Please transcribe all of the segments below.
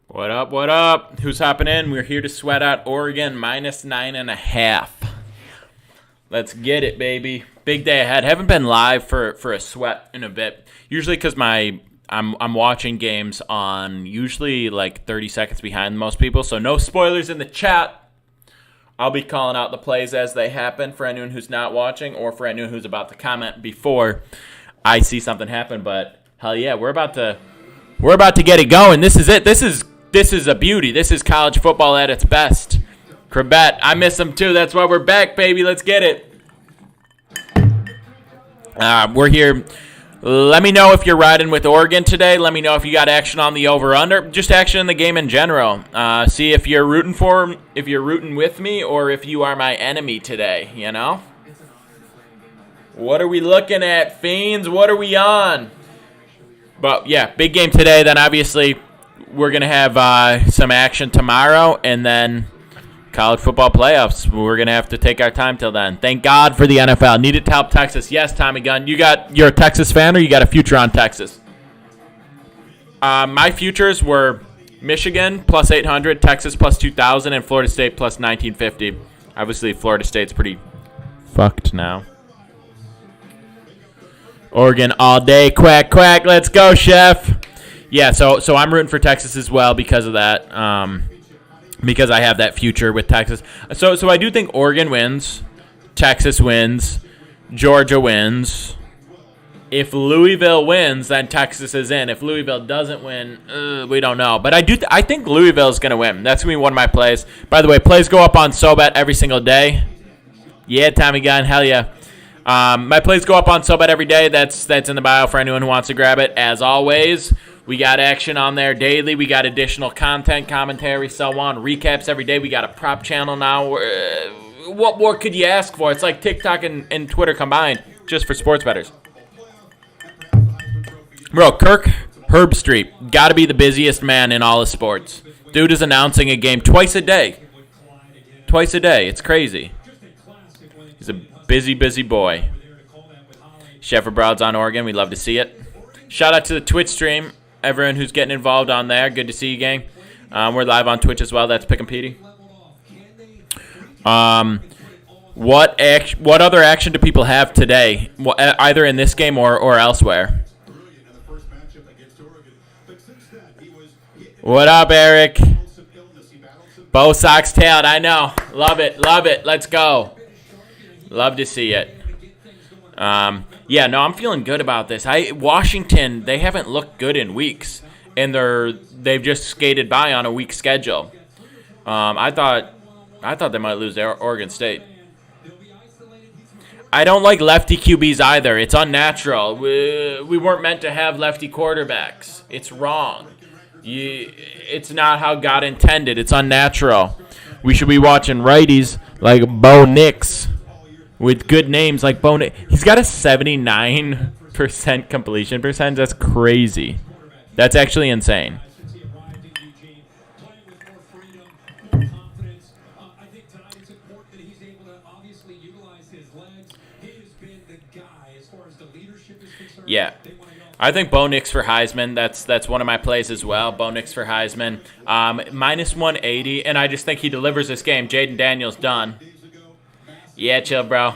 What up, what up? Who's hopping in? We're here to sweat out Oregon -9.5. Let's get it, baby. Big day ahead. Haven't been live for a sweat in a bit. Usually because I'm watching games on usually like 30 seconds behind most people, so no spoilers in the chat. I'll be calling out the plays as they happen for anyone who's not watching or for anyone who's about to comment before I see something happen. But hell yeah, we're about to get it going. This is it. This is a beauty. This is college football at its best. Crabette, I miss him too. That's why we're back, baby. Let's get it. We're here. Let me know if you're riding with Oregon today. Let me know if you got action on the over/under. Just action in the game in general. See if you're rooting with me, or if you are my enemy today. You know. What are we looking at, fiends? What are we on? But yeah, big game today. Then obviously we're gonna have some action tomorrow, and then college football playoffs. We're going to have to take our time till then. Thank God for the NFL. Needed to help Texas. Yes, Tommy Gunn. You're a Texas fan, or you got a future on Texas? My futures were Michigan plus 800, Texas plus 2,000, and Florida State plus 1950. Obviously, Florida State's pretty fucked now. Oregon all day. Quack, quack. Let's go, chef. Yeah, so I'm rooting for Texas as well because of that. Because I have that future with Texas. So I do think Oregon wins, Texas wins, Georgia wins. If Louisville wins, then Texas is in. If Louisville doesn't win, we don't know. But I think Louisville is going to win. That's going to be one of my plays. By the way, plays go up on SoBet every single day. Yeah, Tommy Gunn, hell yeah. My plays go up on SoBet every day. That's in the bio for anyone who wants to grab it. As always, we got action on there daily. We got additional content, commentary, so on. Recaps every day. We got a prop channel now. What more could you ask for? It's like TikTok and Twitter combined, just for sports bettors. Bro, Kirk Herbstreit, got to be the busiest man in all of sports. Dude is announcing a game twice a day. Twice a day. It's crazy. He's a busy, busy boy. Chef Abroad's on Oregon. We love to see it. Shout out to the Twitch stream. Everyone who's getting involved on there. Good to see you, gang. We're live on Twitch as well. That's Pick 'em Petey. What other action do people have today, either in this game or elsewhere? What up, Eric? Bo Sox tailed. I know. Love it. Love it. Let's go. Love to see it. Yeah, no, I'm feeling good about this. Washington, they haven't looked good in weeks, and they've just skated by on a weak schedule. I thought they might lose to Oregon State. I don't like lefty QBs either. It's unnatural. We weren't meant to have lefty quarterbacks. It's wrong. It's not how God intended. It's unnatural. We should be watching righties like Bo Nix. With good names like Bo Nix. He's got a 79% completion percentage. That's crazy. That's actually insane. Yeah. I think Bo Nix for Heisman. That's one of my plays as well. Bo Nix for Heisman. Minus 180, and I just think he delivers this game. Jaden Daniels done. Yeah, chill, bro.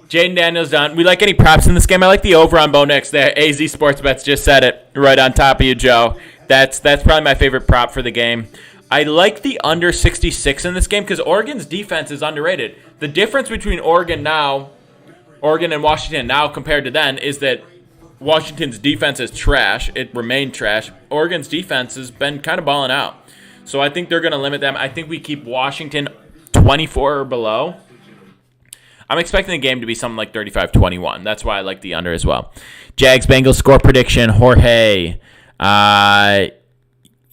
Jaden Daniels done. We like any props in this game? I like the over on Bo Nix there. AZ Sportsbets just said it right on top of you, Joe. That's probably my favorite prop for the game. I like the under 66 in this game because Oregon's defense is underrated. The difference between Oregon and Washington now compared to then is that Washington's defense is trash. It remained trash. Oregon's defense has been kind of balling out. So I think they're going to limit them. I think we keep Washington 24 or below. I'm expecting the game to be something like 35-21. That's why I like the under as well. Jags-Bengals score prediction. Jorge. AZ,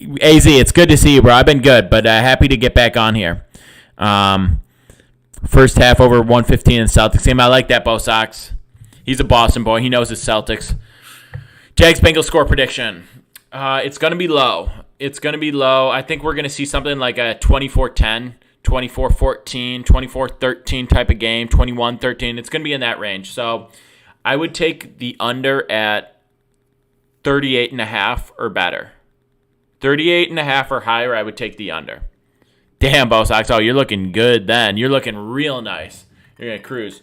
it's good to see you, bro. I've been good, but happy to get back on here. First half over 115 in Celtics game. I like that, Bo Sox. He's a Boston boy. He knows his Celtics. Jags-Bengals score prediction. It's going to be low. I think we're going to see something like a 24-10. 24-14, 24-13 type of game, 21-13. It's going to be in that range. So I would take the under at 38.5 or better. 38.5 or higher, I would take the under. Damn, Bo Sox. Oh, you're looking good then. You're looking real nice. You're going to cruise.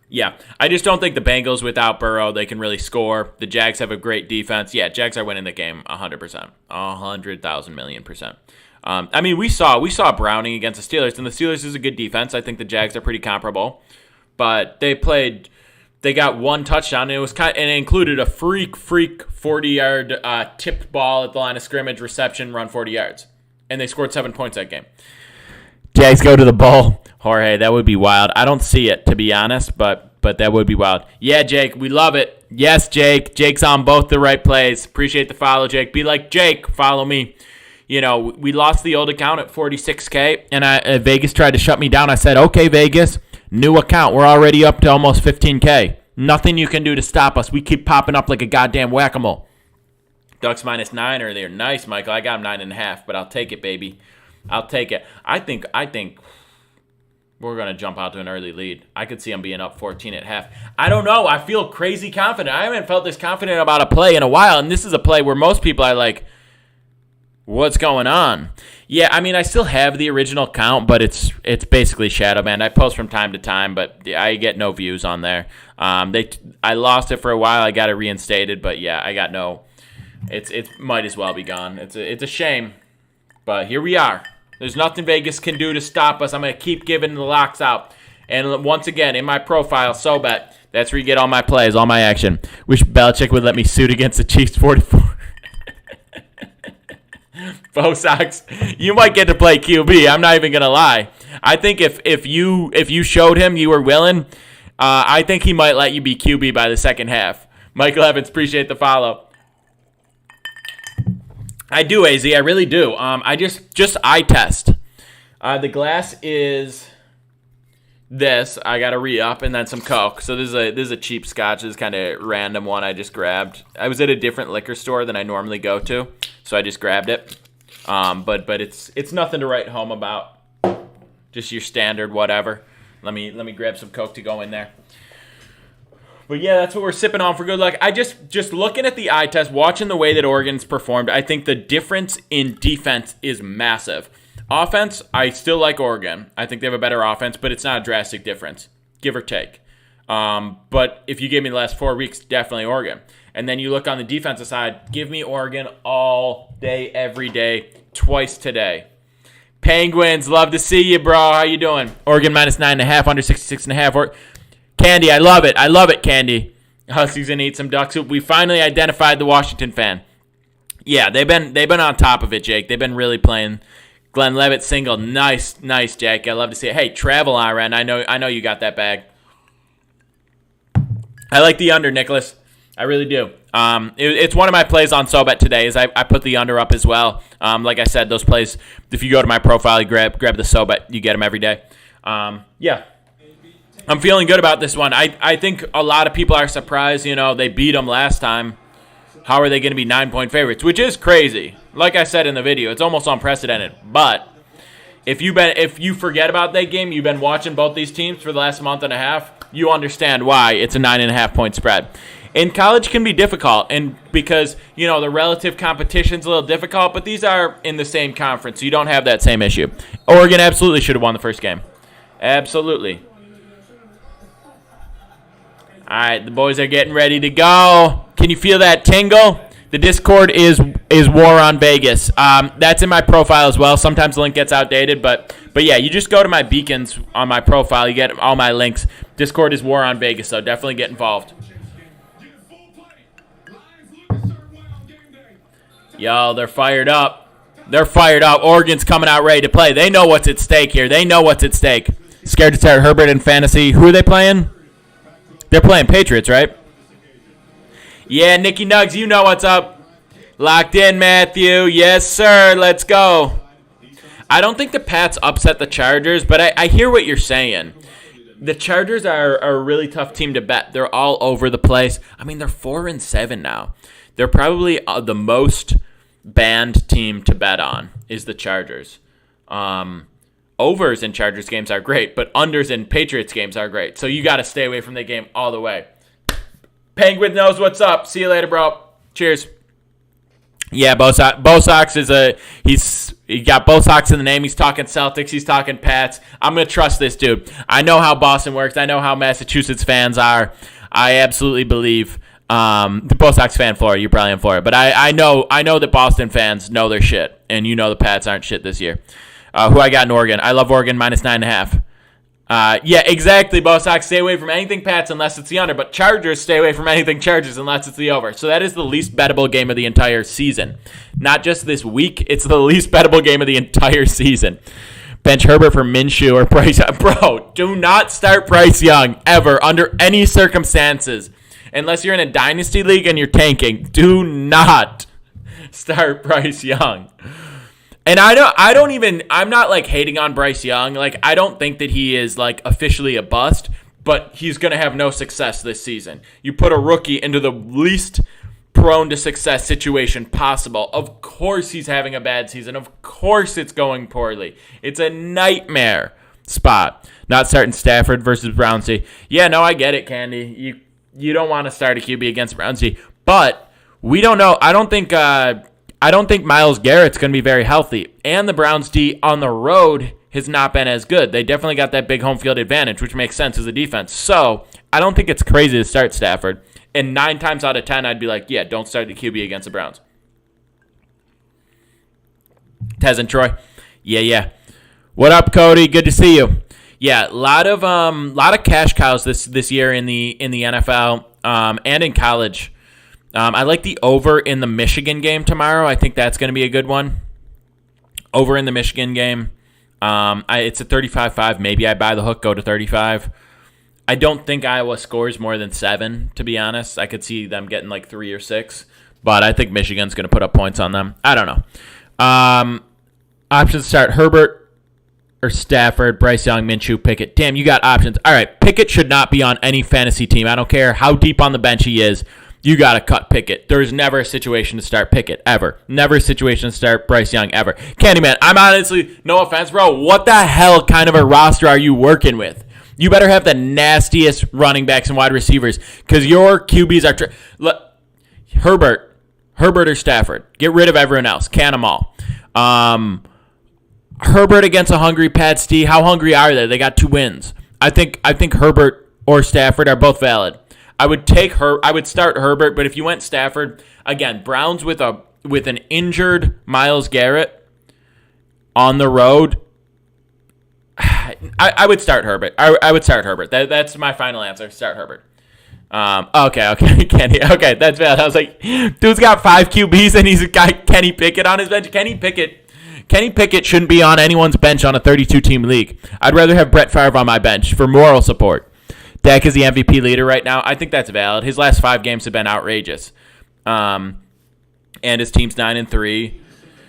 Yeah, I just don't think the Bengals without Burrow, they can really score. The Jags have a great defense. Yeah, Jags are winning the game 100%. 100,000 million percent. I mean, we saw Browning against the Steelers, and the Steelers is a good defense. I think the Jags are pretty comparable. But they got one touchdown, and it included a freak 40-yard tipped ball at the line of scrimmage, reception, run 40 yards. And they scored 7 points that game. Jags go to the bowl. Jorge, that would be wild. I don't see it, to be honest, but that would be wild. Yeah, Jake, we love it. Yes, Jake. Jake's on both the right plays. Appreciate the follow, Jake. Be like Jake. Follow me. You know, we lost the old account at 46K, and Vegas tried to shut me down. I said, okay, Vegas, new account. We're already up to almost 15K. Nothing you can do to stop us. We keep popping up like a goddamn whack-a-mole. Ducks -9 earlier. Nice, Michael. I got him 9.5, but I'll take it, baby. I'll take it. I think we're going to jump out to an early lead. I could see them being up 14 at half. I don't know. I feel crazy confident. I haven't felt this confident about a play in a while, and this is a play where most people are like, what's going on? Yeah, I mean, I still have the original count, but it's basically shadow banned. I post from time to time, but I get no views on there. I lost it for a while. I got it reinstated, but yeah, I got no. It might as well be gone. It's a shame, but here we are. There's nothing Vegas can do to stop us. I'm going to keep giving the locks out. And once again, in my profile, SoBet, that's where you get all my plays, all my action. Wish Belichick would let me suit against the Chiefs 44. Bo Sox, you might get to play QB. I'm not even going to lie. I think if you showed him you were willing, I think he might let you be QB by the second half. Michael Evans, appreciate the follow. I do, AZ. I really do. I just eye test. The glass is this. I got to re-up and then some Coke. So this is a cheap Scotch. This is kind of random one I just grabbed. I was at a different liquor store than I normally go to, so I just grabbed it. But it's nothing to write home about. Just your standard whatever. Let me grab some Coke to go in there. But yeah, that's what we're sipping on for good luck. I just looking at the eye test, watching the way that Oregon's performed, I think the difference in defense is massive. Offense, I still like Oregon. I think they have a better offense, but it's not a drastic difference, give or take. But if you give me the last 4 weeks, definitely Oregon. And then you look on the defensive side, give me Oregon all day, every day, twice today. Penguins, love to see you, bro. How you doing? Oregon -9.5, under 66.5. Candy, I love it. I love it, Candy. Huskies gonna eat some duck soup. We finally identified the Washington fan. Yeah, they've been on top of it, Jake. They've been really playing. Glenn Levitt single, nice, Jake. I love to see it. Hey, travel on, Ren. I know you got that bag. I like the under, Nicholas. I really do. It's one of my plays on SoBet today. Is I put the under up as well. Like I said, those plays. If you go to my profile, you grab the SoBet. You get them every day. Yeah. I'm feeling good about this one. I think a lot of people are surprised, they beat them last time. How are they going to be 9-point favorites? Which is crazy. Like I said in the video, it's almost unprecedented. But if you forget about that game, you've been watching both these teams for the last month and a half, you understand why it's a 9.5-point spread. And college can be difficult, and because, the relative competition's a little difficult, but these are in the same conference, so you don't have that same issue. Oregon absolutely should have won the first game. Absolutely. All right, the boys are getting ready to go. Can you feel that tingle? The Discord is War on Vegas. That's in my profile as well. Sometimes the link gets outdated, but yeah, you just go to my beacons on my profile. You get all my links. Discord is War on Vegas, so definitely get involved. Yo, they're fired up. They're fired up. Oregon's coming out ready to play. They know what's at stake here. They know what's at stake. Scared to start Herbert in fantasy. Who are they playing? They're playing Patriots, right? Yeah, Nicky Nugs, you know what's up. Locked in, Matthew. Yes, sir. Let's go. I don't think the Pats upset the Chargers, but I hear what you're saying. The Chargers are a really tough team to bet. They're all over the place. I mean, they're 4-7 now. They're probably the most banned team to bet on is the Chargers. Overs in Chargers games are great, but unders in Patriots games are great. So you got to stay away from the game all the way. Penguin knows what's up. See you later, bro. Cheers. Yeah, Bo Sox is he got Bo Sox in the name. He's talking Celtics. He's talking Pats. I'm gonna trust this dude. I know how Boston works. I know how Massachusetts fans are. I absolutely believe the Bo Sox fan Florida. You're probably in Florida, but I know that Boston fans know their shit, and you know the Pats aren't shit this year. Who I got in Oregon? I love Oregon -9.5. Yeah, exactly. Bo Sox, stay away from anything Pats unless it's the under, but Chargers, stay away from anything Chargers unless it's the over. So that is the least bettable game of the entire season. Not just this week, it's the least bettable game of the entire season. Bench Herbert for Minshew or Bryce Young. Bro, do not start Bryce Young ever under any circumstances. Unless you're in a dynasty league and you're tanking. Do not start Bryce Young. And I'm not like hating on Bryce Young. Like, I don't think that he is like officially a bust, but he's going to have no success this season. You put a rookie into the least prone to success situation possible. Of course he's having a bad season. Of course it's going poorly. It's a nightmare spot. Not starting Stafford versus Brownsy. Yeah, no, I get it, Candy. You don't want to start a QB against Brownsy, but we don't know. I don't think Myles Garrett's going to be very healthy. And the Browns D on the road has not been as good. They definitely got that big home field advantage, which makes sense as a defense. So I don't think it's crazy to start Stafford. And 9 times out of 10, I'd be like, yeah, don't start the QB against the Browns. Tez and Troy. Yeah. What up, Cody? Good to see you. Yeah, a lot of cash cows this year in the NFL and in college. I like the over in the Michigan game tomorrow. I think that's going to be a good one. Over in the Michigan game. It's a 35-5. Maybe I buy the hook, go to 35. I don't think Iowa scores more than 7, to be honest. I could see them getting like 3 or 6. But I think Michigan's going to put up points on them. I don't know. Options start Herbert or Stafford, Bryce Young, Minshew, Pickett. Damn, you got options. All right, Pickett should not be on any fantasy team. I don't care how deep on the bench he is. You got to cut Pickett. There's never a situation to start Pickett, ever. Never a situation to start Bryce Young, ever. Candyman, I'm honestly, no offense, bro, what the hell kind of a roster are you working with? You better have the nastiest running backs and wide receivers because your QBs are... Herbert or Stafford. Get rid of everyone else. Can them all. Herbert against a hungry Pats D. How hungry are they? They got 2 wins. I think Herbert or Stafford are both valid. I would start Herbert, but if you went Stafford, again, Browns with an injured Myles Garrett on the road, I would start Herbert. I would start Herbert. That's my final answer. Start Herbert. Okay, Kenny. Okay, that's bad. I was like, dude's got 5 QBs and he's got Kenny Pickett on his bench. Kenny Pickett shouldn't be on anyone's bench on a 32-team league. I'd rather have Brett Favre on my bench for moral support. Dak is the MVP leader right now. I think that's valid. His last 5 games have been outrageous. And his team's 9-3.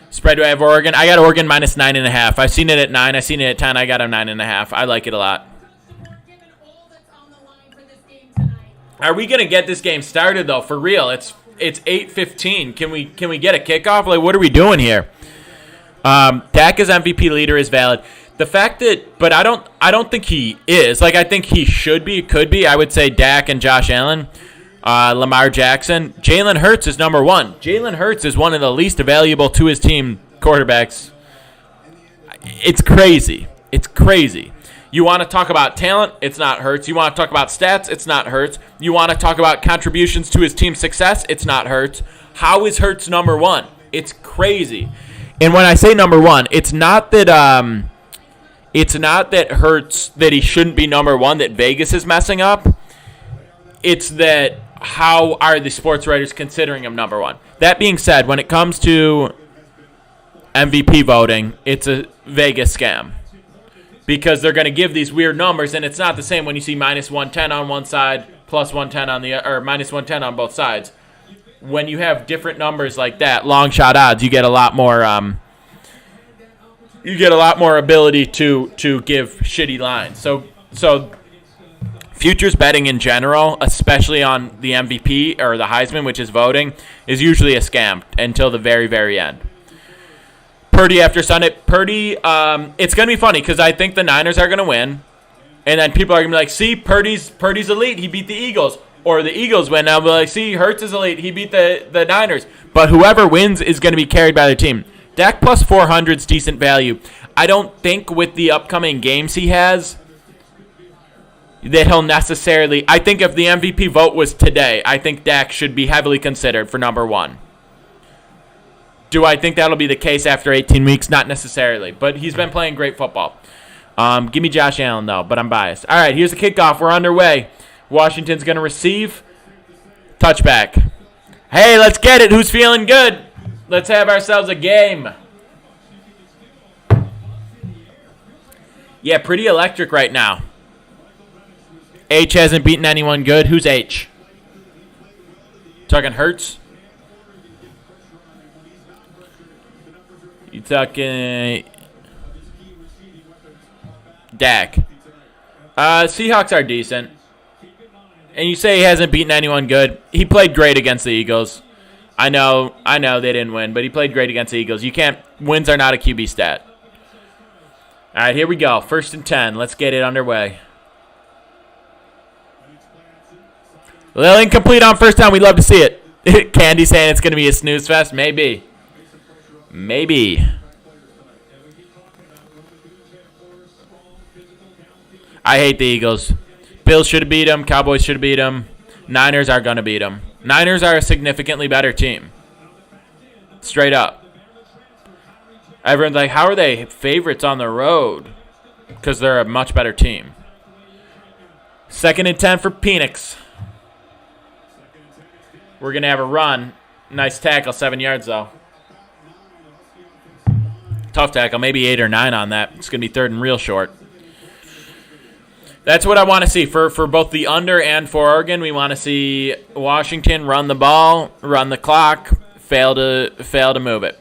Spread, do I have Oregon? I got Oregon -9.5. I've seen it at 9. I've seen it at 10. I got him 9.5. I like it a lot. Are we gonna get this game started though? For real? It's 8:15. Can we get a kickoff? Like, what are we doing here? Dak as MVP leader is valid. The fact that, but I don't think he is. Like, I think he should be, could be. I would say Dak and Josh Allen, Lamar Jackson. Jalen Hurts is number 1. Jalen Hurts is one of the least valuable to his team quarterbacks. It's crazy. It's crazy. You want to talk about talent? It's not Hurts. You want to talk about stats? It's not Hurts. You want to talk about contributions to his team's success? It's not Hurts. How is Hurts number 1? It's crazy. And when I say number 1, it's not that Hurts, that he shouldn't be number 1, that Vegas is messing up. It's that how are the sports writers considering him number 1? That being said, when it comes to MVP voting, it's a Vegas scam. Because they're going to give these weird numbers, and it's not the same when you see -110 on one side, +110 on the or -110 on both sides. When you have different numbers like that, long shot odds, you get a lot more ability to give shitty lines. So futures betting in general, especially on the MVP or the Heisman, which is voting, is usually a scam until the very, very end. Purdy after Sunday. Purdy, it's going to be funny because I think the Niners are going to win. And then people are going to be like, see, Purdy's elite. He beat the Eagles. or the Eagles win. I'll be like, see, Hurts is elite. He beat the Niners. But whoever wins is going to be carried by their team. Dak plus 400 is decent value. I don't think with the upcoming games he has that he'll necessarily... I think if the MVP vote was today, I think Dak should be heavily considered for number one. Do I think that'll be the case after 18 weeks? Not necessarily, but he's been playing great football. Give me Josh Allen, though, but I'm biased. All right, here's the kickoff. We're underway. Washington's going to receive. Touchback. Hey, let's get it. Who's feeling good? Let's have ourselves a game. Yeah, pretty electric right now. H hasn't beaten anyone good. Who's H? Talking Hurts? You talking Dak? Seahawks are decent. And you say he hasn't beaten anyone good. He played great against the Eagles. I know they didn't win, but he played great against the Eagles. Wins are not a QB stat. All right, here we go. 1st and 10. Let's get it underway. A little incomplete on first down. We'd love to see it. Candy saying it's going to be a snooze fest. Maybe. I hate the Eagles. Bills should have beat them. Cowboys should have beat them. Niners are going to beat them. Niners are a significantly better team. Straight up. Everyone's like, how are they favorites on the road? Because they're a much better team. 2nd and 10 for Penix. We're going to have a run. Nice tackle, 7 yards, though. Tough tackle, maybe 8 or 9 on that. It's going to be 3rd and real short. That's what I want to see. For both the under and for Oregon, we want to see Washington run the ball, run the clock, fail to move it.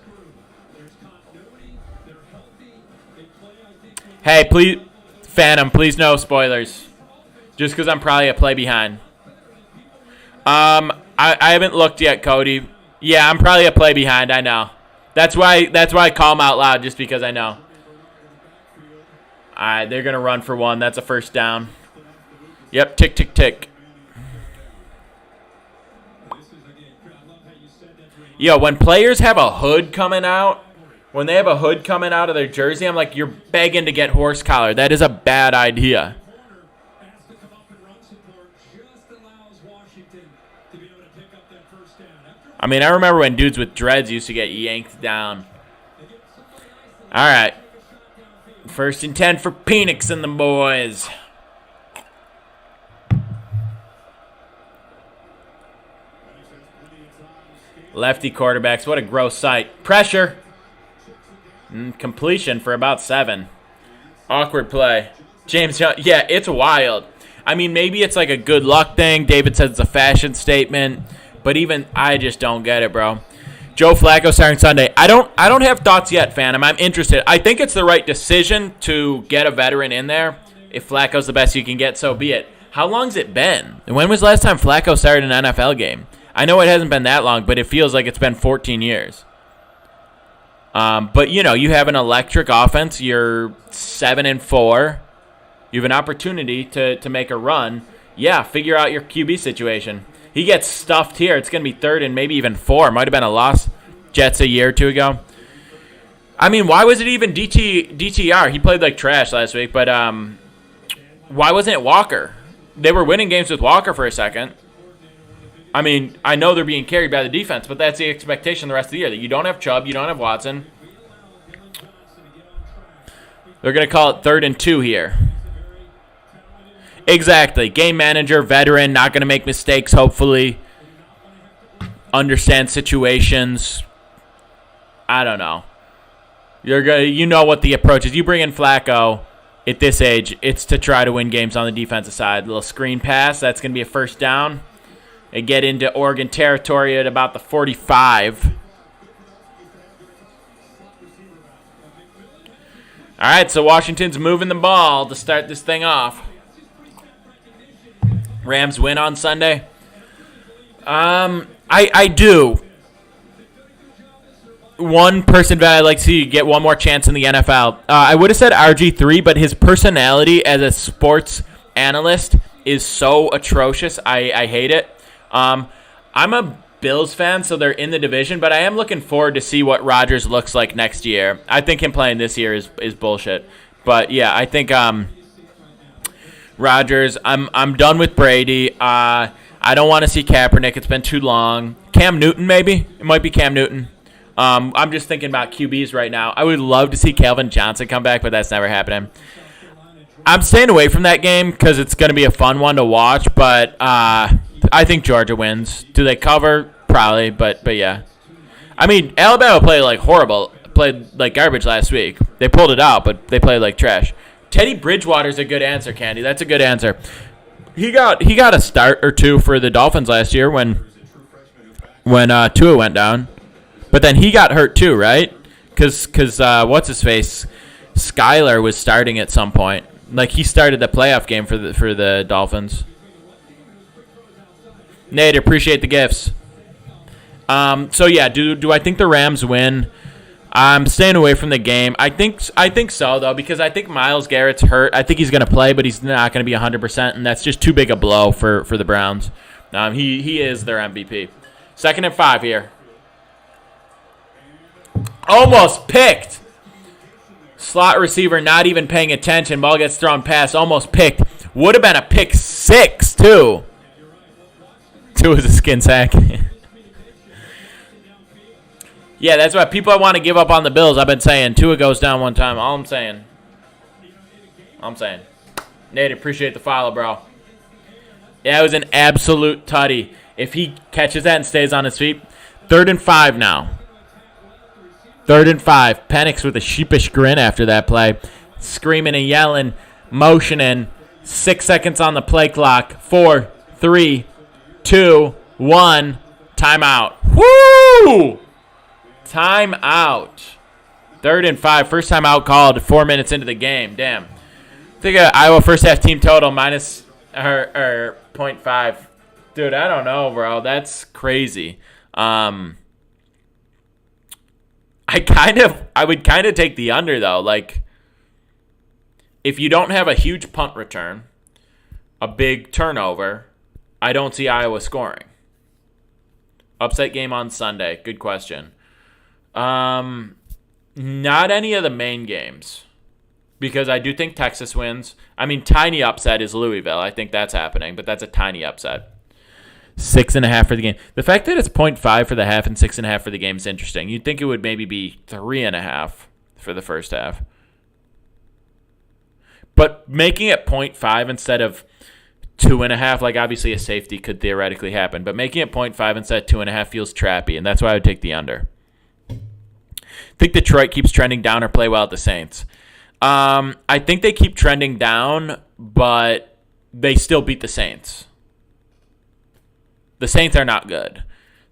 Hey, please, Phantom, please no spoilers. Just because I'm probably a play behind. I haven't looked yet, Cody. Yeah, I'm probably a play behind, I know. That's why I call them out loud, just because I know. All right, they're going to run for 1. That's a 1st down. Yep, tick, tick, tick. Yo, when players have a hood coming out, when they have a hood coming out of their jersey, I'm like, you're begging to get horse collar. That is a bad idea. I mean, I remember when dudes with dreads used to get yanked down. All right. 1st and 10 for Penix and the boys. Lefty quarterbacks. What a gross sight. Pressure. Completion for about 7. Awkward play. James Young. Yeah, it's wild. I mean, maybe it's like a good luck thing. David says it's a fashion statement. But even I just don't get it, bro. Joe Flacco starting Sunday. I don't have thoughts yet, Phantom. I'm interested. I think it's the right decision to get a veteran in there. If Flacco's the best you can get, so be it. How long's it been? When was the last time Flacco started an NFL game? I know it hasn't been that long, but it feels like it's been 14 years. But, you have an electric offense. You're 7-4. You have an opportunity to make a run. Yeah, figure out your QB situation. He gets stuffed here. It's going to be 3rd and maybe even 4. Might have been a loss. Jets a year or 2 ago. I mean, why was it even DTR? He played like trash last week, but why wasn't it Walker? They were winning games with Walker for a second. I mean, I know they're being carried by the defense, but that's the expectation the rest of the year, that you don't have Chubb, you don't have Watson. They're going to call it 3rd and 2 here. Exactly. Game manager, veteran, not going to make mistakes, hopefully. Understand situations. I don't know. You know what the approach is. You bring in Flacco at this age, it's to try to win games on the defensive side. Little screen pass. That's going to be a 1st down. They get into Oregon territory at about the 45. All right, so Washington's moving the ball to start this thing off. Rams win on Sunday? I do. One person that I'd like to see get one more chance in the NFL. I would have said RG3, but his personality as a sports analyst is so atrocious. I hate it. I'm a Bills fan, so they're in the division, but I am looking forward to see what Rodgers looks like next year. I think him playing this year is bullshit. But yeah, I think Rodgers. I'm done with Brady. I don't want to see Kaepernick. It's been too long. Cam Newton, maybe. It might be Cam Newton. I'm just thinking about QBs right now. I would love to see Calvin Johnson come back, but that's never happening. I'm staying away from that game because it's going to be a fun one to watch, but I think Georgia wins. Do they cover? Probably, but yeah. I mean, Alabama played like garbage last week. They pulled it out, but they played like trash. Teddy Bridgewater's a good answer, Candy. That's a good answer. He got a start or two for the Dolphins last year when Tua went down, but then he got hurt too, right? Because what's his face, Skyler was starting at some point. Like he started the playoff game for the Dolphins. Nate, appreciate the gifts. So yeah, do I think the Rams win? I'm staying away from the game. I think so though, because I think Myles Garrett's hurt. I think he's going to play, but he's not going to be 100%, and that's just too big a blow for the Browns. He is their MVP. 2nd and 5 here. Almost picked. Slot receiver not even paying attention. Ball gets thrown past. Almost picked. Would have been a pick 6 too. 2 was a skin sack. Yeah, that's why people want to give up on the Bills. I've been saying Tua goes down one time. All I'm saying. Nate, appreciate the follow, bro. Yeah, it was an absolute tutty. If he catches that and stays on his feet. 3rd and 5 now. 3rd and 5. Penix with a sheepish grin after that play. Screaming and yelling, motioning. 6 seconds on the play clock. 4, 3, 2, 1. Timeout. Woo! Timeout. 3rd and 5. First time out called 4 minutes into the game. Damn. I think Iowa first half team total minus or 0.5. Dude, I don't know, bro. That's crazy. I would kind of take the under though. Like, if you don't have a huge punt return, a big turnover, I don't see Iowa scoring. Upset game on Sunday. Good question. Not any of the main games, because I do think Texas wins. I mean, tiny upset is Louisville. I think that's happening, but that's a tiny upset. 6.5 for the game. The fact that it's 0.5 for the half and 6.5 for the game is interesting. You'd think it would maybe be 3.5 for the first half. But making it 0.5 instead of 2.5, like obviously a safety could theoretically happen, but making it 0.5 instead of 2.5 feels trappy, and that's why I would take the under. I think Detroit keeps trending down or play well at the Saints. I think they keep trending down, but they still beat the Saints. The Saints are not good.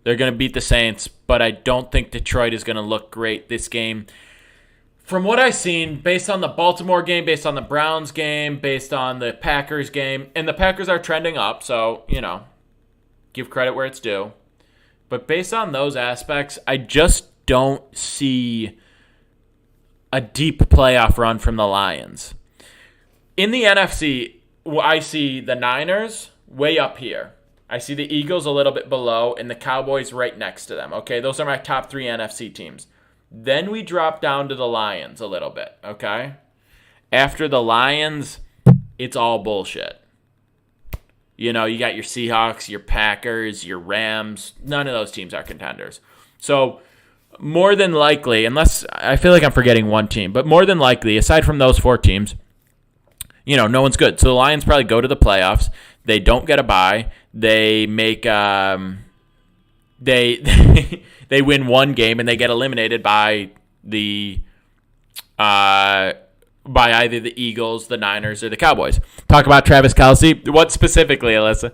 They're going to beat the Saints, but I don't think Detroit is going to look great this game. From what I've seen, based on the Baltimore game, based on the Browns game, based on the Packers game, and the Packers are trending up, so, give credit where it's due. But based on those aspects, I just don't see a deep playoff run from the Lions. In the NFC, I see the Niners way up here. I see the Eagles a little bit below and the Cowboys right next to them. Okay, those are my top 3 NFC teams. Then we drop down to the Lions a little bit, okay? After the Lions, it's all bullshit. You got your Seahawks, your Packers, your Rams. None of those teams are contenders. So more than likely, unless I feel like I'm forgetting one team, but more than likely, aside from those 4 teams, no one's good. So the Lions probably go to the playoffs. They don't get a bye. They make they win one game and they get eliminated by by either the Eagles, the Niners, or the Cowboys. Talk about Travis Kelce. What specifically, Alyssa?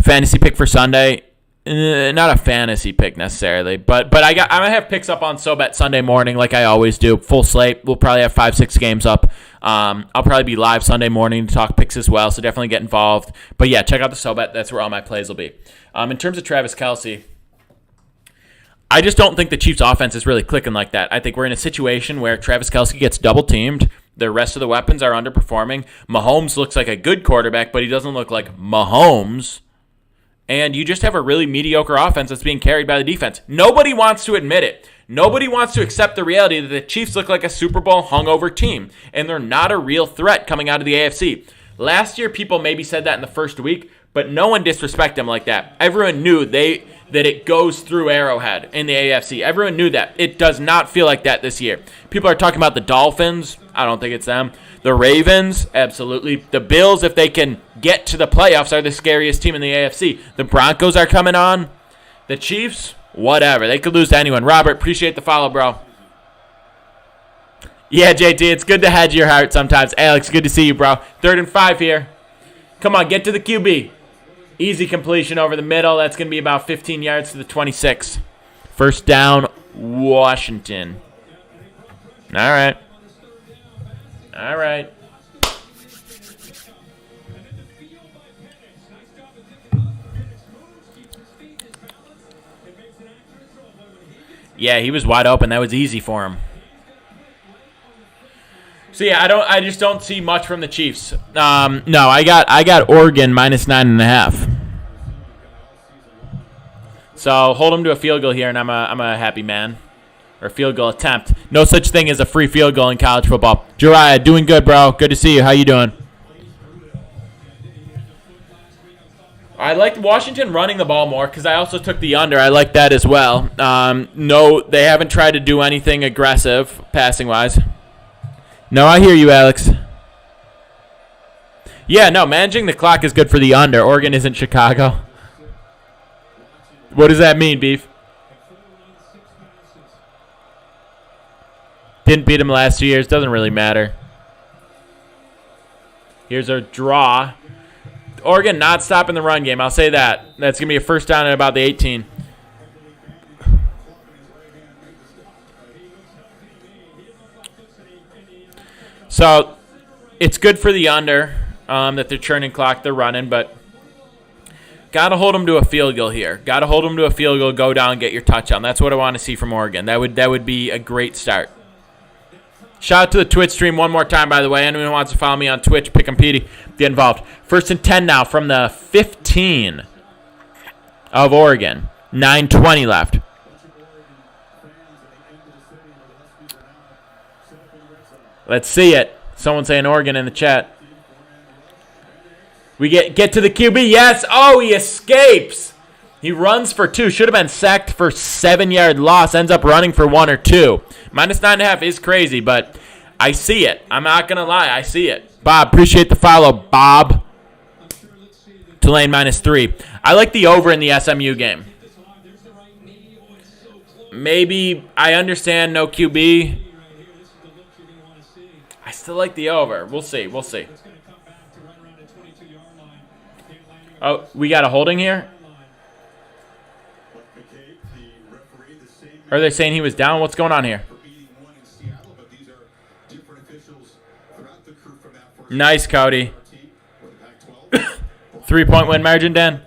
Fantasy pick for Sunday. Not a fantasy pick necessarily, but I'm gonna have picks up on SoBet Sunday morning like I always do. Full slate. We'll probably have 5-6 games up. I'll probably be live Sunday morning to talk picks as well, so definitely get involved. But yeah, check out the SoBet. That's where all my plays will be. In terms of Travis Kelce, I just don't think the Chiefs' offense is really clicking like that. I think we're in a situation where Travis Kelce gets double teamed. The rest of the weapons are underperforming. Mahomes looks like a good quarterback, but he doesn't look like Mahomes. And you just have a really mediocre offense that's being carried by the defense. Nobody wants to admit it. Nobody wants to accept the reality that the Chiefs look like a Super Bowl hungover team, and they're not a real threat coming out of the AFC. Last year, people maybe said that in the first week, but no one disrespected them like that. Everyone knew that it goes through Arrowhead in the AFC. Everyone knew that. It does not feel like that this year. People are talking about the Dolphins. I don't think it's them. The Ravens, absolutely. The Bills, if they can get to the playoffs, are the scariest team in the AFC. The Broncos are coming on. The Chiefs, whatever. They could lose to anyone. Robert, appreciate the follow, bro. Yeah, JT, it's good to hedge your heart sometimes. Alex, good to see you, bro. 3rd and 5 here. Come on, get to the QB. Easy completion over the middle. That's going to be about 15 yards to the 26. First down, Washington. All right. All right. Yeah, he was wide open. That was easy for him. So yeah, I just don't see much from the Chiefs. No, I got Oregon minus 9.5. So hold them to a field goal here, and I'm a happy man. Or field goal attempt. No such thing as a free field goal in college football. Jariah, doing good, bro. Good to see you. How you doing? I liked Washington running the ball more because I also took the under. I like that as well. No, they haven't tried to do anything aggressive passing-wise. No, I hear you, Alex. Yeah, no, managing the clock is good for the under. Oregon isn't Chicago. What does that mean, Beef? Didn't beat them the last 2 years. Doesn't really matter. Here's our draw. Oregon not stopping the run game. I'll say that. That's going to be a first down at about the 18. So it's good for the under that they're churning clock, they're running, but got to hold them to a field goal here. Got to hold them to a field goal, go down, get your touchdown. That's what I want to see from Oregon. That would be a great start. Shout out to the Twitch stream one more time, by the way. Anyone who wants to follow me on Twitch, Pick 'em Petey, get involved. 1st and 10 now from the 15 of Oregon. 9:20 left. Let's see it. Someone saying Oregon in the chat. We get to the QB. Yes. Oh, he escapes. He runs for 2. Should have been sacked for 7-yard loss. Ends up running for 1 or 2. Minus 9.5 is crazy, but I see it. I'm not going to lie. I see it. Bob, appreciate the follow, Bob. Tulane minus 3. I like the over in the SMU game. Maybe I understand no QB. I still like the over. We'll see. We'll see. Oh, we got a holding here? Are they saying he was down? What's going on here? Nice, Cody. 3-point win margin, Dan?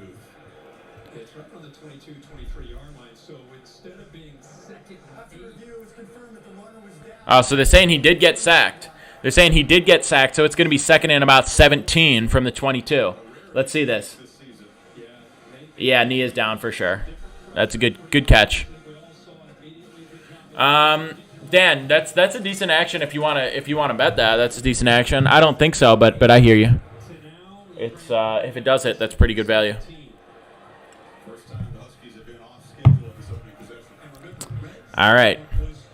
Oh, so they're saying he did get sacked. They're saying he did get sacked, so it's going to be 2nd and about 17 from the 22. Let's see this. Yeah, knee is down for sure. That's a good catch. Dan, that's a decent action if you wanna bet that. That's a decent action. I don't think so, but I hear you. It's if it does hit, that's pretty good value. All right.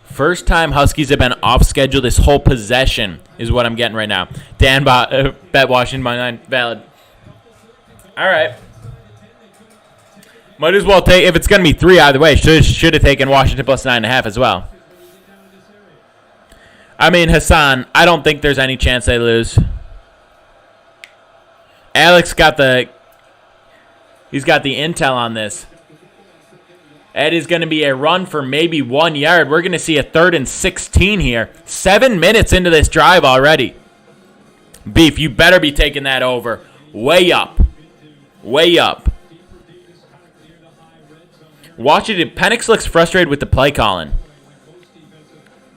First time Huskies have been off schedule this whole possession is what I'm getting right now. Dan bet Washington by 9. Valid. All right. Might as well take, if it's going to be 3 either way, should have taken Washington plus 9.5 as well. I mean, Hassan, I don't think there's any chance they lose. Alex he's got the intel on this. It is going to be a run for maybe 1 yard. We're going to see a 3rd and 16 here. 7 minutes into this drive already. Beef, you better be taking that over. Way up. Way up. Washington, Penix looks frustrated with the play calling.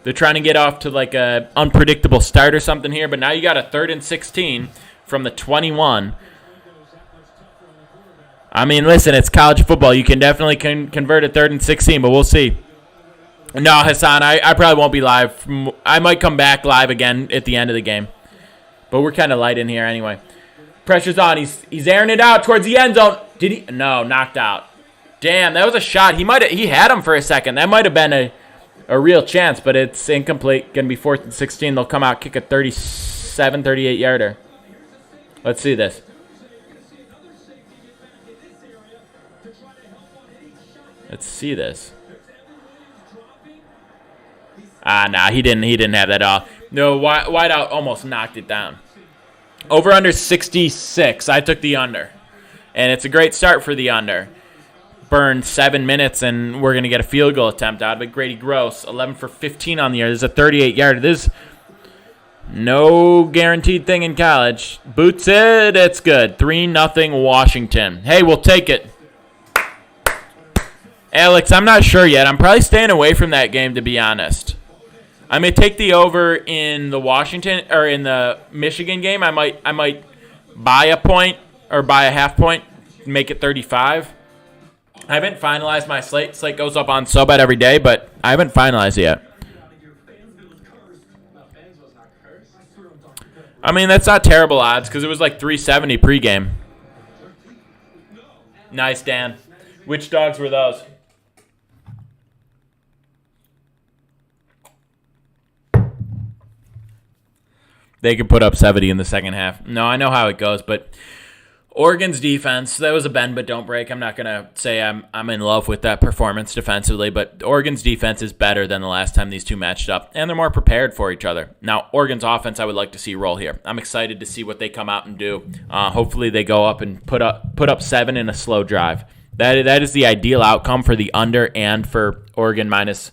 They're trying to get off to like a unpredictable start or something here, but now you got a 3rd and 16 from the 21. I mean, listen, it's college football. You can definitely convert a 3rd and 16, but we'll see. No, Hassan, I probably won't be live. I might come back live again at the end of the game. But we're kind of light in here anyway. Pressure's on. He's airing it out towards the end zone. Did he? No, knocked out. Damn, that was a shot. He had him for a second. That might have been a real chance, but it's incomplete. Going to be 4th and 16. They'll come out, kick a 37, 38-yarder. Let's see this. Let's see this. Nah, he didn't have that off. No, wideout almost knocked it down. Over under 66. I took the under. And it's a great start for the under. Burned 7 minutes, and we're going to get a field goal attempt out of it. Grady Gross, 11 for 15 on the year. This is a 38-yarder. This is no guaranteed thing in college. Boots it. It's good. 3-0 Washington. Hey, we'll take it. Alex, I'm not sure yet. I'm probably staying away from that game, to be honest. I may take the over in the Washington or in the Michigan game. I might buy a point or buy a half point, make it 35. I haven't finalized my slate. Slate goes up on SoBet every day, but I haven't finalized it yet. I mean, that's not terrible odds because it was like 370 pregame. Nice, Dan. Which dogs were those? They could put up 70 in the second half. No, I know how it goes, but Oregon's defense, that was a bend but don't break. I'm not going to say I'm in love with that performance defensively, but Oregon's defense is better than the last time these two matched up, and they're more prepared for each other. Now, Oregon's offense, I would like to see roll here. I'm excited to see what they come out and do. Hopefully they go up and put up 7 in a slow drive. That is the ideal outcome for the under and for Oregon minus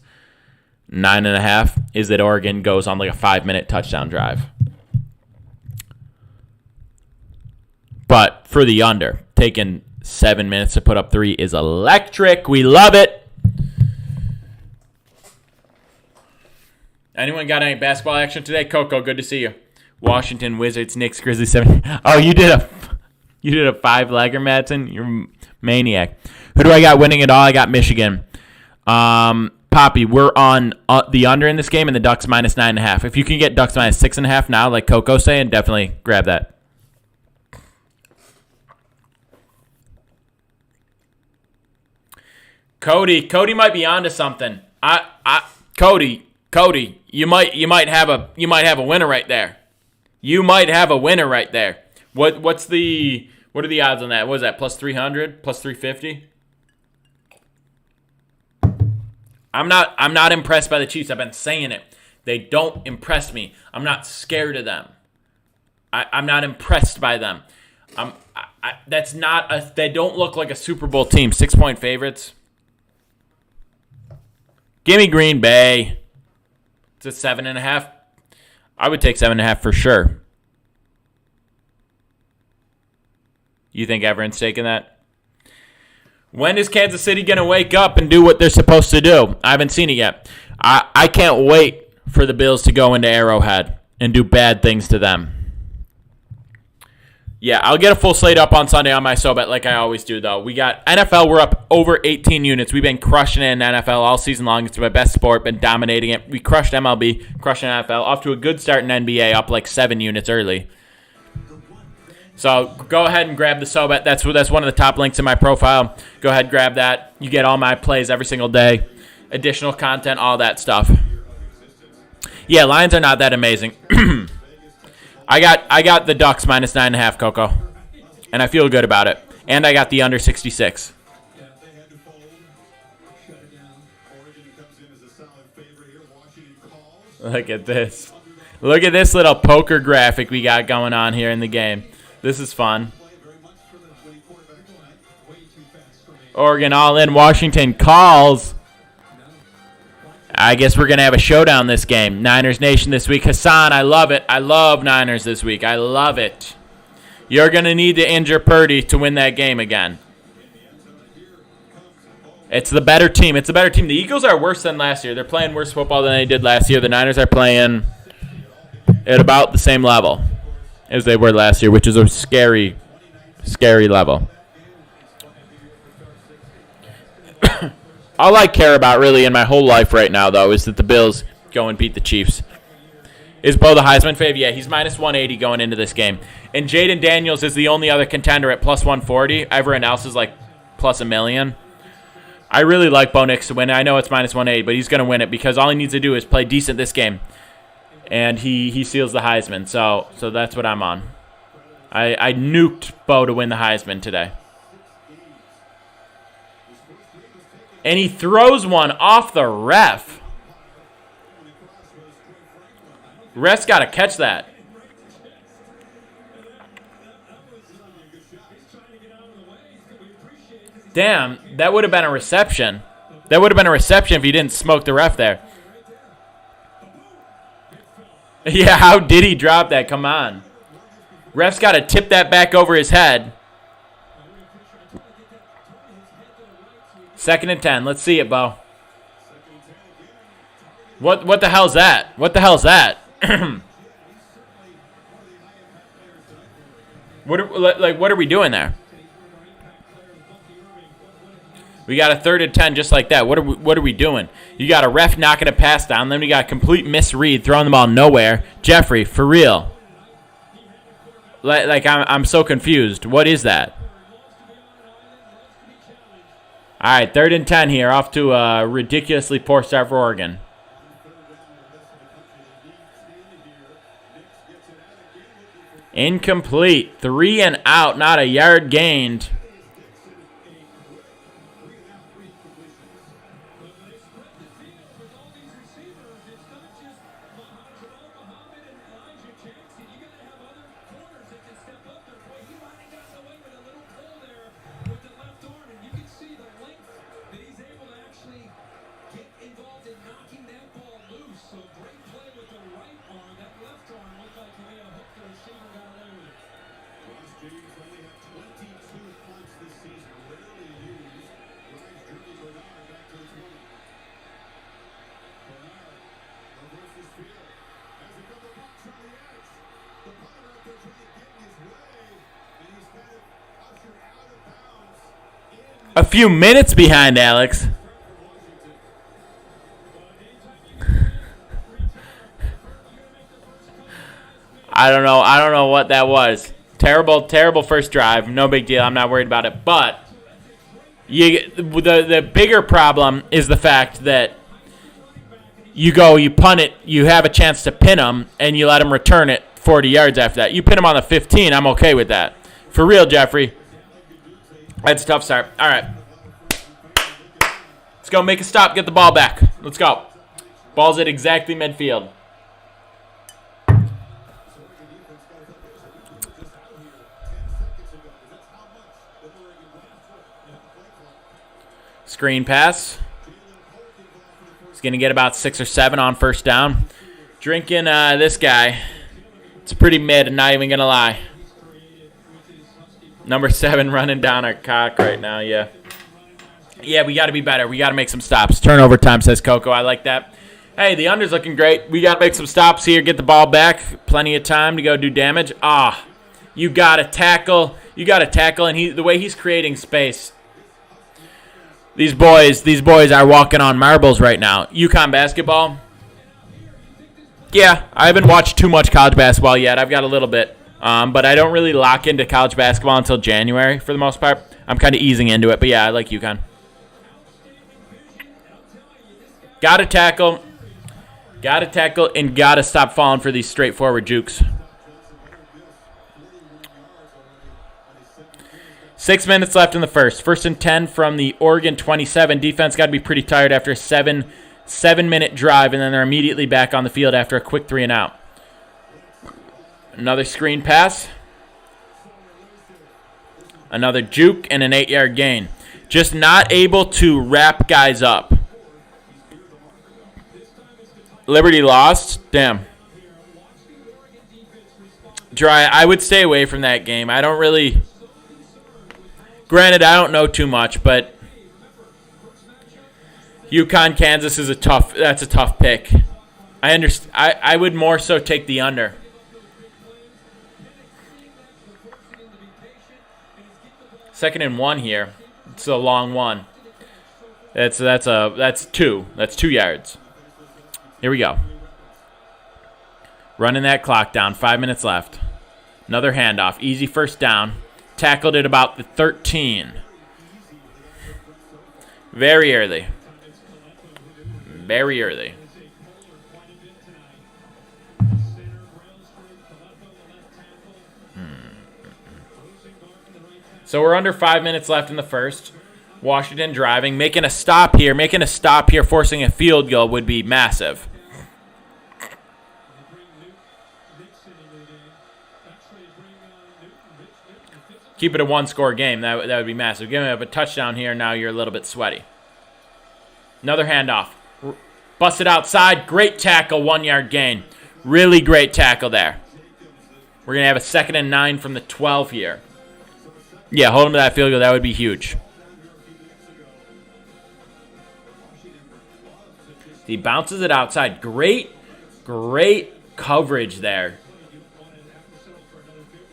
9.5 is that Oregon goes on like a 5-minute touchdown drive. But for the under, taking 7 minutes to put up 3 is electric. We love it. Anyone got any basketball action today? Coco, good to see you. Washington Wizards, Knicks, Grizzlies 7. Oh, you did a 5-legger, Madsen? You're a maniac. Who do I got winning it all? I got Michigan. Poppy, we're on the under in this game and the Ducks minus 9.5. If you can get Ducks minus 6.5 now, like Coco's saying, definitely grab that. Cody might be onto something. Cody, you might have a winner right there. You might have a winner right there. What are the odds on that? What is that? Plus 300, plus 350? I'm not impressed by the Chiefs. I've been saying it. They don't impress me. I'm not scared of them. I'm not impressed by them. They don't look like a Super Bowl team. 6-point favorites. Give me Green Bay. It's a 7.5. I would take 7.5 for sure. You think Everett's taking that? When is Kansas City going to wake up and do what they're supposed to do? I haven't seen it yet. I can't wait for the Bills to go into Arrowhead and do bad things to them. Yeah, I'll get a full slate up on Sunday on my SoBet like I always do, though. We got NFL. We're up over 18 units. We've been crushing it in NFL all season long. It's my best sport, been dominating it. We crushed MLB, crushing NFL. Off to a good start in NBA, up like 7 units early. So go ahead and grab the SoBet. That's one of the top links in my profile. Go ahead, grab that. You get all my plays every single day. Additional content, all that stuff. Yeah, Lions are not that amazing. I got the Ducks minus 9.5, Coco, and I feel good about it. And I got the under 66. Look at this. Look at this little poker graphic we got going on here in the game. This is fun. Oregon all in. Washington calls. I guess we're going to have a showdown this game. Niners Nation this week. Hassan, I love it. I love Niners this week. I love it. You're going to need to injure Purdy to win that game again. It's the better team. It's the better team. The Eagles are worse than last year. They're playing worse football than they did last year. The Niners are playing at about the same level as they were last year, which is a scary, scary level. All I care about really in my whole life right now, though, is that the Bills go and beat the Chiefs. Is Bo the Heisman fave? Yeah, he's minus 180 going into this game. And Jaden Daniels is the only other contender at plus 140. Everyone else is like plus $1 million. I really like Bo Nix to win. I know it's minus 180, but he's going to win it because all he needs to do is play decent this game. And he seals the Heisman. So that's what I'm on. I nuked Bo to win the Heisman today. And he throws one off the ref. Ref's got to catch that. Damn, that would have been a reception. That would have been a reception if he didn't smoke the ref there. Yeah, how did he drop that? Come on. Ref's got to tip that back over his head. 2nd and 10. Let's see it, Bo. What the hell's that? What the hell's that? What are we doing there? We got a 3rd and 10 just like that. What are we doing? You got a ref knocking a pass down, then we got a complete misread, throwing the ball nowhere. Jeffrey, for real. I'm so confused. What is that? All right, 3rd and 10 here, off to a ridiculously poor start for Oregon. Incomplete. 3 and out, not a yard gained. A few minutes behind, Alex. I don't know what that was. Terrible first drive. No big deal. I'm not worried about it. But the bigger problem is the fact that you punt it, you have a chance to pin them, and you let them return it 40 yards after that. You pin them on the 15, I'm okay with that. For real, Jeffrey. That's a tough start. All right. Let's go make a stop. Get the ball back. Let's go. Ball's at exactly midfield. Screen pass. He's going to get about 6 or 7 on first down. Drinking this guy. It's pretty mid, I'm not even going to lie. Number 7 running down our cock right now, yeah. Yeah, we got to be better. We got to make some stops. Turnover time, says Coco. I like that. Hey, the under's looking great. We got to make some stops here, get the ball back. Plenty of time to go do damage. You got to tackle. You got to tackle, and the way he's creating space. These boys are walking on marbles right now. UConn basketball. Yeah, I haven't watched too much college basketball yet. I've got a little bit. But I don't really lock into college basketball until January for the most part. I'm kind of easing into it, but yeah, I like UConn. Got to tackle, and got to stop falling for these straightforward jukes. 6 minutes left in the first. 1st and 10 from the Oregon 27. Defense got to be pretty tired after a seven-minute drive, and then they're immediately back on the field after a quick 3 and out. Another screen pass. Another juke and an 8-yard gain. Just not able to wrap guys up. Liberty lost. Damn. Dry. I would stay away from that game. I don't really... Granted, I don't know too much, but UConn, Kansas is that's a tough pick. I understand. I would more so take the under. Second and 1 here. It's a long one. That's 2. That's 2 yards. Here we go. Running that clock down. 5 minutes left. Another handoff. Easy first down. Tackled at about the 13. Very early. Very early. So we're under 5 minutes left in the first. Washington driving, making a stop here, forcing a field goal would be massive. Keep it a one-score game. That would be massive. Give him a touchdown here. Now you're a little bit sweaty. Another handoff. Busted outside. Great tackle. 1-yard gain. Really great tackle there. We're going to have a 2nd and 9 from the 12 here. Yeah, hold him to that field goal. That would be huge. He bounces it outside. Great coverage there.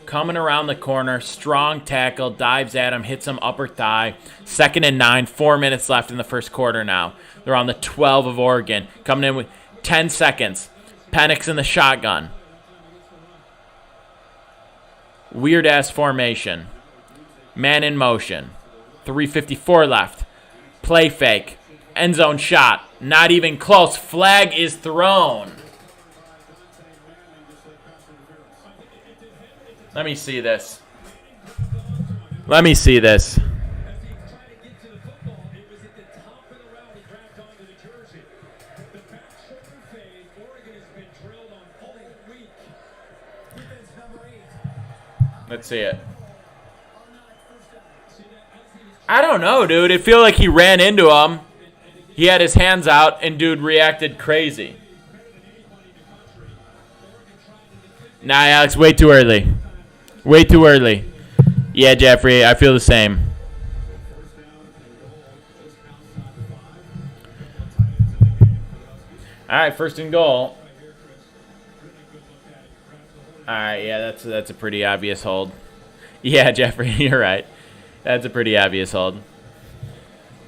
Coming around the corner. Strong tackle. Dives at him. Hits him upper thigh. 2nd and 9. 4 minutes left in the first quarter now. They're on the 12 of Oregon. Coming in with 10 seconds. Penix in the shotgun. Weird-ass formation. Man in motion. 3:54 left. Play fake. End zone shot. Not even close. Flag is thrown. Let me see this. Let's see it. I don't know, dude. It feel like he ran into him. He had his hands out, and dude reacted crazy. Nah, Alex, way too early. Way too early. Yeah, Jeffrey, I feel the same. All right, 1st and goal. All right, yeah, that's a pretty obvious hold. Yeah, Jeffrey, you're right. That's a pretty obvious hold.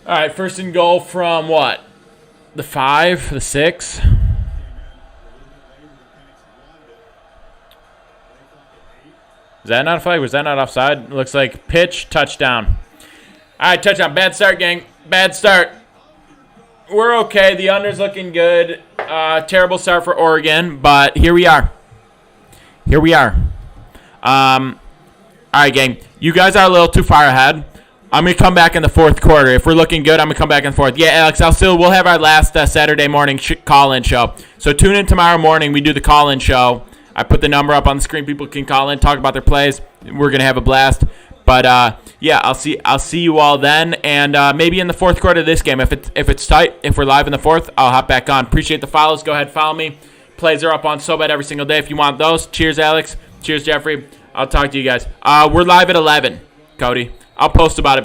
All right, 1st and goal from what? The 5, the 6? Is that not a flag? Was that not offside? It looks like pitch, touchdown. All right, touchdown. Bad start, gang. Bad start. We're okay. The under's looking good. Terrible start for Oregon, but here we are. All right, gang. You guys are a little too far ahead. I'm going to come back in the 4th quarter. If we're looking good, I'm going to come back in the 4th. Yeah, Alex, we'll have our last Saturday morning call-in show. So tune in tomorrow morning. We do the call-in show. I put the number up on the screen. People can call in, talk about their plays. We're going to have a blast. But, yeah, I'll see you all then. And maybe in the 4th quarter of this game. If it's tight, if we're live in the 4th, I'll hop back on. Appreciate the follows. Go ahead, follow me. Plays are up on SoBet every single day if you want those. Cheers, Alex. Cheers, Jeffrey. I'll talk to you guys. We're live at 11, Cody. I'll post about it